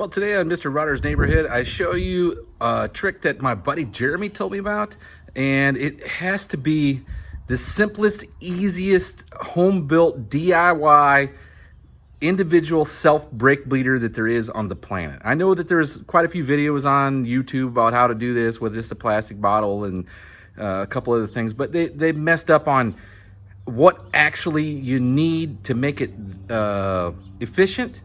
Well, today on Mr. Rodder's Neighborhood, I show you a trick that my buddy Jeremy told me about, and it has to be the simplest, easiest, home-built DIY individual self-brake bleeder that there is on the planet. I know that there's quite a few videos on YouTube about how to do this with just a plastic bottle and a couple other things, but they messed up on what actually you need to make it efficient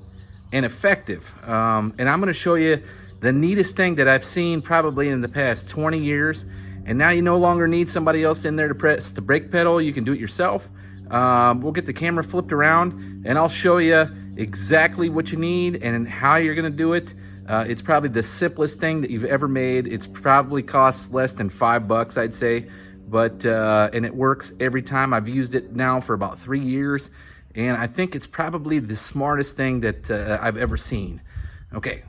and effective. And I'm going to show you the neatest thing that I've seen probably in the past 20 years. And now you no longer need somebody else in there to press the brake pedal. You can do it yourself. We'll get the camera flipped around and I'll show you exactly what you need and how you're going to do it. It's probably the simplest thing that you've ever made. It's probably costs less than $5, I'd say. But and it works every time. I've used it now for about 3 years. And I think it's probably the smartest thing that I've ever seen. Okay.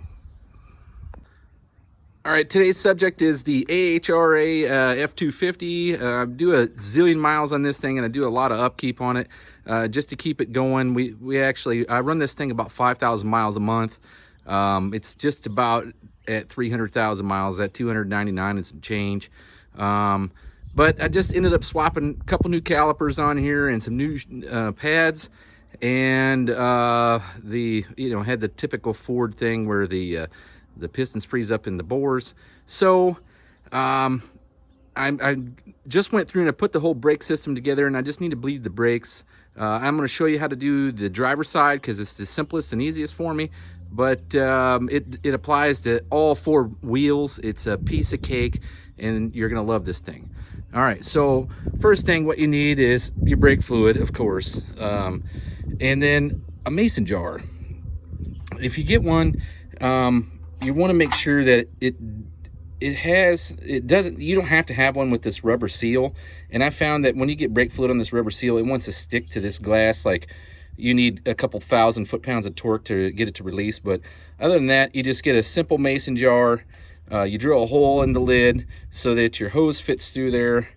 All right, today's subject is the AHRA F250. I do a zillion miles on this thing, and I do a lot of upkeep on it just to keep it going. I run this thing about 5,000 miles a month. It's just about at 300,000 miles, at 299 and some change. But I just ended up swapping a couple new calipers on here and some new pads, and had the typical Ford thing where the pistons freeze up in the bores. So I just went through and I put the whole brake system together, and I just need to bleed the brakes. I'm going to show you how to do the driver's side because it's the simplest and easiest for me, but it applies to all four wheels. It's a piece of cake, and you're going to love this thing. All right, so first thing, what you need is your brake fluid, of course, and then a mason jar. If you get one, you want to make sure that you don't have to have one with this rubber seal. And I found that when you get brake fluid on this rubber seal, it wants to stick to this glass. Like, you need a couple thousand foot-pounds of torque to get it to release. But other than that, you just get a simple mason jar. You drill a hole in the lid so that your hose fits through there,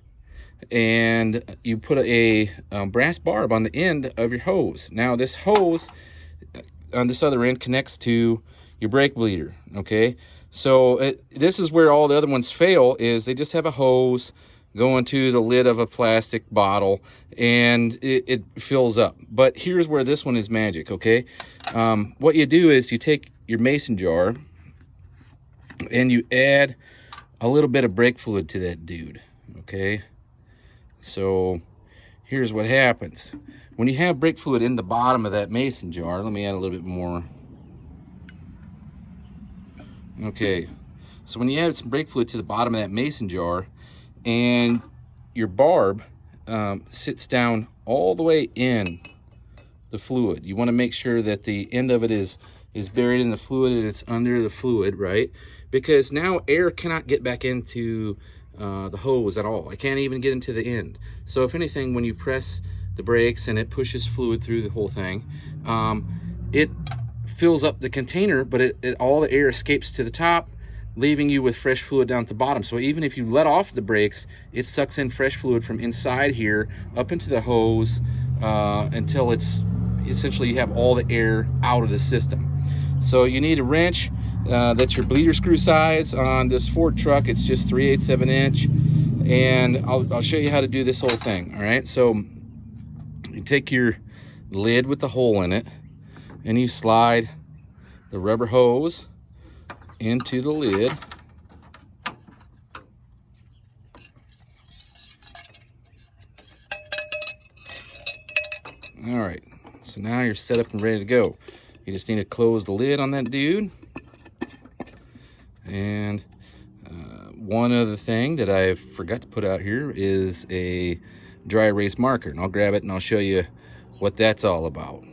and you put a brass barb on the end of your hose. Now this hose on this other end connects to your brake bleeder, okay? So this is where all the other ones fail, is they just have a hose going to the lid of a plastic bottle and it fills up. But here's where this one is magic, okay? What you do is you take your mason jar and you add a little bit of brake fluid to that dude, okay? So here's what happens. When you have brake fluid in the bottom of that mason jar, let me add a little bit more. Okay, so when you add some brake fluid to the bottom of that mason jar and your barb sits down all the way in the fluid, you want to make sure that the end of it is buried in the fluid and it's under the fluid, right? Because now air cannot get back into the hose at all. I can't even get into the end. So if anything, when you press the brakes and it pushes fluid through the whole thing, it fills up the container, but all the air escapes to the top, leaving you with fresh fluid down at the bottom. So even if you let off the brakes, it sucks in fresh fluid from inside here up into the hose until it's essentially you have all the air out of the system. So you need a wrench. That's your bleeder screw size. On this Ford truck, it's just 3/8 of an inch, and I'll show you how to do this whole thing. All right, so you take your lid with the hole in it and you slide the rubber hose into the lid. All right, so now you're set up and ready to go. You just need to close the lid on that dude. And one other thing that I forgot to put out here is a dry erase marker, and I'll grab it and I'll show you what that's all about.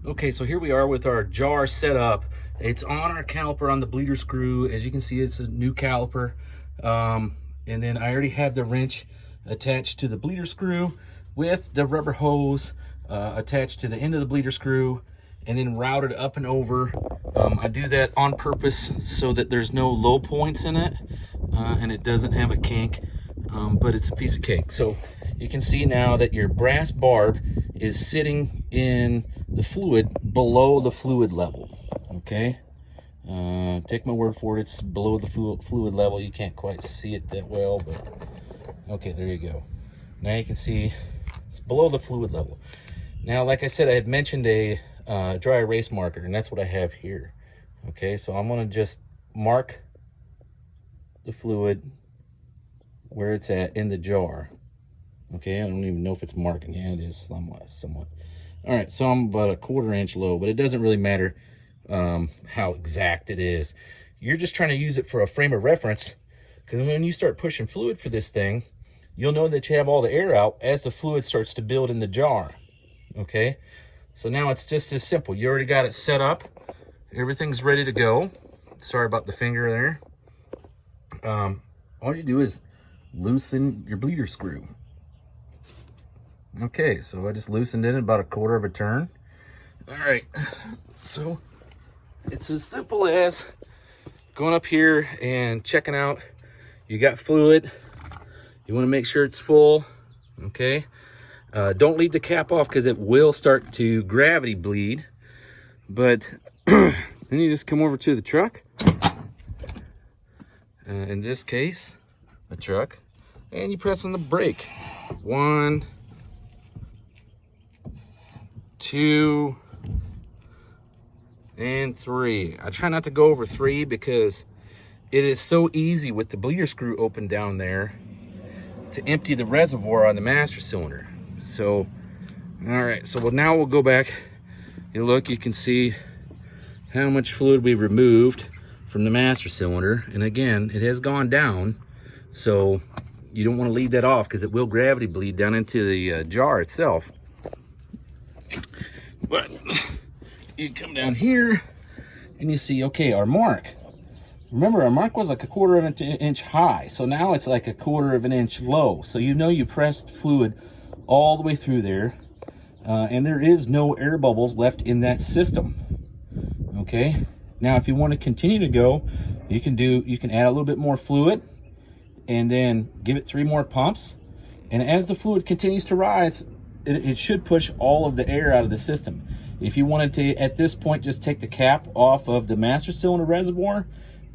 Okay, so here we are with our jar set up. It's on our caliper on the bleeder screw. As you can see, it's a new caliper. And then I already have the wrench attached to the bleeder screw with the rubber hose attached to the end of the bleeder screw and then routed up and over. I do that on purpose so that there's no low points in it and it doesn't have a kink, but it's a piece of cake. So you can see now that your brass barb is sitting in the fluid below the fluid level, Okay. Take my word for it, it's below the fluid level. You can't quite see it that well, but okay, there you go. Now you can see it's below the fluid level. Now, like I said, I had mentioned a dry erase marker, and that's what I have here. Okay, so I'm going to just mark the fluid where it's at in the jar. Okay, I don't even know if it's marking. Yeah, it is somewhat. All right, so I'm about a 1/4 inch low, but it doesn't really matter how exact it is. You're just trying to use it for a frame of reference, because when you start pushing fluid for this thing, you'll know that you have all the air out as the fluid starts to build in the jar. Okay, so now it's just as simple. You already got it set up. Everything's ready to go. Sorry about the finger there. All you do is loosen your bleeder screw. Okay, so I just loosened it in about a 1/4 of a turn. All right, so it's as simple as going up here and checking out. You got fluid. You want to make sure it's full. Okay, don't leave the cap off because it will start to gravity bleed. But then you just come over to the truck. In this case, the truck, and you press on the brake. 1, 2, and 3. I try not to go over 3 because it is so easy with the bleeder screw open down there to empty the reservoir on the master cylinder. So, all right, so now we'll go back. You look, you can see how much fluid we've removed from the master cylinder, and again, it has gone down, so you don't want to leave that off because it will gravity bleed down into the jar itself. But you come down here and you see, okay, our mark. Remember, our mark was like a 1/4 of an inch high, so now it's like a 1/4 of an inch low. So you know you pressed fluid all the way through there, and there is no air bubbles left in that system. Okay, now if you want to continue to go, you can add a little bit more fluid and then give it 3 more pumps, and as the fluid continues to rise, it should push all of the air out of the system. If you wanted to at this point just take the cap off of the master cylinder reservoir,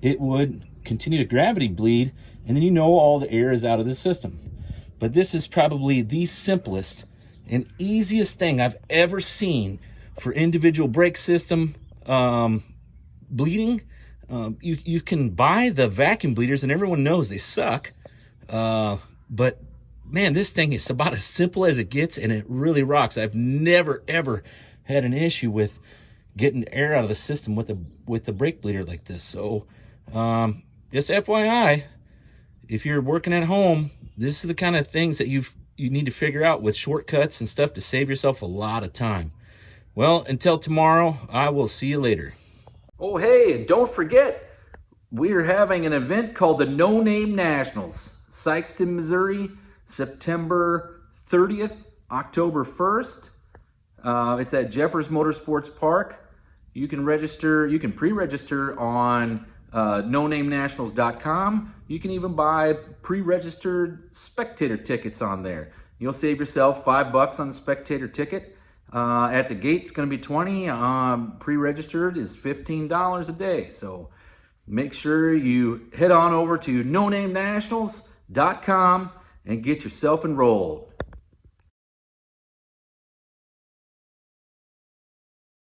it would continue to gravity bleed, and then you know all the air is out of the system. But this is probably the simplest and easiest thing I've ever seen for individual brake system bleeding. You can buy the vacuum bleeders, and everyone knows they suck. But man, this thing is about as simple as it gets, and it really rocks. I've never ever had an issue with getting air out of the system with the brake bleeder like this. So just FYI, if you're working at home, this is the kind of things that you need to figure out with shortcuts and stuff to save yourself a lot of time. Well, until tomorrow, I will see you later. Oh, hey, and don't forget, we're having an event called the No Name Nationals, Sykeston, Missouri, September 30th, October 1st. It's at Jeffers Motorsports Park. You can pre-register on nonamenationals.com. You can even buy pre-registered spectator tickets on there. You'll save yourself $5 on the spectator ticket. At the gate, it's going to be $20. Pre-registered is $15 a day. So make sure you head on over to nonamenationals.com and get yourself enrolled.